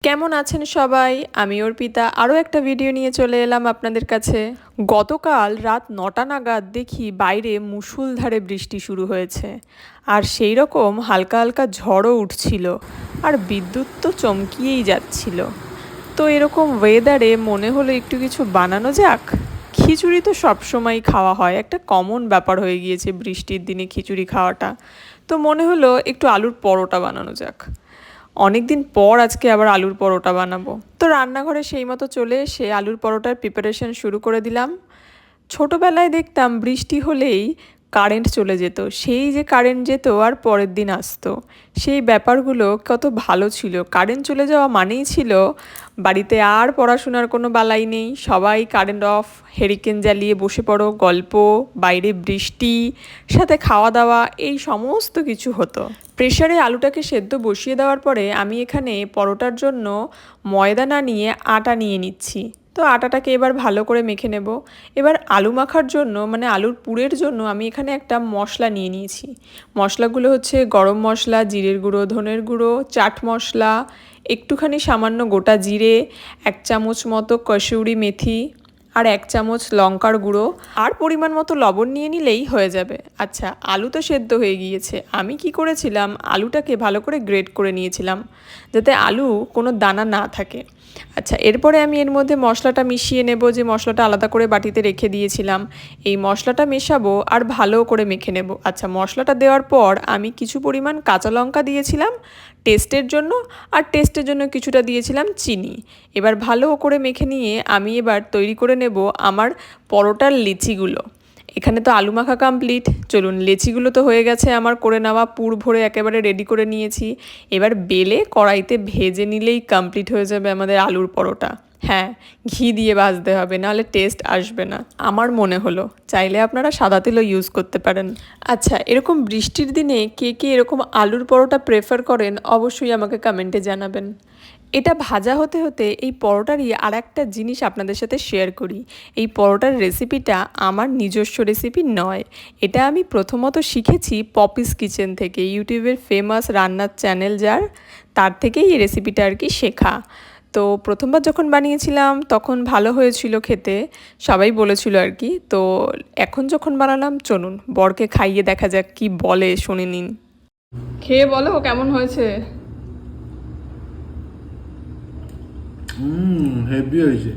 কেমন আছেন সবাই? আমি অর্পিতা আরও একটা ভিডিও নিয়ে চলে এলাম আপনাদের কাছে। গতকাল রাত ৯টা নাগাদ দেখি বাইরে মুষলধারে বৃষ্টি শুরু হয়েছে, আর সেই রকম হালকা হালকা ঝড়ও উঠছিল, আর বিদ্যুৎ তো চমকিয়েই যাচ্ছিল। তো এরকম ওয়েদারে মনে হলো একটু কিছু বানানো যাক। খিচুড়ি তো সবসময় খাওয়া হয়, একটা কমন ব্যাপার হয়ে গিয়েছে বৃষ্টির দিনে খিচুড়ি খাওয়াটা। তো মনে হলো একটু আলুর পরোটা বানানো যাক। অনেক দিন পর আজকে আবার আলুর পরোটা বানাবো। তো রান্নাঘরে সেই মতো চলে এসে আলুর পরোটার প্রিপারেশন শুরু করে দিলাম। ছোটোবেলায় দেখতাম বৃষ্টি হলেই কারেন্ট চলে যেত, সেই যে কারেন্ট যেত আর পরের দিন আসতো, সেই ব্যাপারগুলো কত ভালো ছিল। কারেন্ট চলে যাওয়া মানেই ছিল বাড়িতে আর পড়াশোনার কোনো বালাই নেই, সবাই কারেন্ট অফ, হেরিকেন জ্বালিয়ে বসে পড়ো, গল্প, বাইরে বৃষ্টি, সাথে খাওয়া দাওয়া, এই সমস্ত কিছু হতো। প্রেসারে আলুটাকে সেদ্ধ বসিয়ে দেওয়ার পরে আমি এখানে পরোটার জন্য ময়দা না নিয়ে আটা নিয়ে নিচ্ছি। তো আটাটাকে এবার ভালো করে মেখে নেব। এবার আলু মাখার জন্য মানে আলুর পুরের জন্য আমি এখানে একটা মশলা নিয়ে নিয়েছি। মশলাগুলো হচ্ছে গরম মশলা, জিরের গুঁড়ো, ধনের গুঁড়ো, চাট মশলা, একটুখানি সামান্য গোটা জিরে, 1 চামচ মতো কসুরি মেথি, আর 1 চামচ লঙ্কার গুঁড়ো, আর পরিমাণ মতো লবণ নিয়ে নিলেই হয়ে যাবে। আচ্ছা, আলু তো সেদ্ধ হয়ে গিয়েছে। আমি কি করেছিলাম, আলুটাকে ভালো করে গ্রেট করে নিয়েছিলাম যাতে আলু কোনো দানা না থাকে। আচ্ছা, এরপরে আমি এর মধ্যে মশলাটা মিশিয়ে নেব, যে মশলাটা আলাদা করে বাটিতে রেখে দিয়েছিলাম। এই মশলাটা মেশাবো আর ভালো করে মেখে নেব। আচ্ছা, মশলাটা দেওয়ার পর আমি কিছু পরিমাণ কাঁচা লঙ্কা দিয়েছিলাম টেস্টের জন্য, আর টেস্টের জন্য কিছুটা দিয়েছিলাম চিনি। এবার ভালো করে মেখে নিয়ে আমি এবার তৈরি করে নেব আমার পরোটার লেচিগুলো। এখানে তো আলু মাখা কমপ্লিট, চলুন লেচিগুলো তো হয়ে গেছে আমার করে নেওয়া, পুর ভরে একেবারে রেডি করে নিয়েছি। এবার বেলে কড়াইতে ভেজে নিলেই কমপ্লিট হয়ে যাবে আমাদের আলুর পরোটা। হ্যাঁ, ঘি দিয়ে ভাজতে হবে, নাহলে টেস্ট আসবে না আমার মনে হলো। চাইলে আপনারা সাদা তেলও ইউজ করতে পারেন। আচ্ছা, এরকম বৃষ্টির দিনে কে কে এরকম আলুর পরোটা প্রেফার করেন অবশ্যই আমাকে কমেন্টে জানাবেন। এটা ভাজা হতে হতে এই পরোটারই আর একটা জিনিস আপনাদের সাথে শেয়ার করি। এই পরোটার রেসিপিটা আমার নিজস্ব রেসিপি নয়, এটা আমি প্রথমত শিখেছি পপিস কিচেন থেকে, ইউটিউবের ফেমাস রান্নার চ্যানেল যার, তার থেকেই এই রেসিপিটা আর কি শেখা। তো প্রথমবার যখন বানিয়েছিলাম তখন ভালো হয়েছিল খেতে, সবাই বলেছিল আর কি। তো এখন যখন বানালাম, চলুন বরকে খাইয়ে দেখা যাক কি বলে, শুনে নিন। খেয়ে বলো কেমন হয়েছে। হেভি হয়েছে।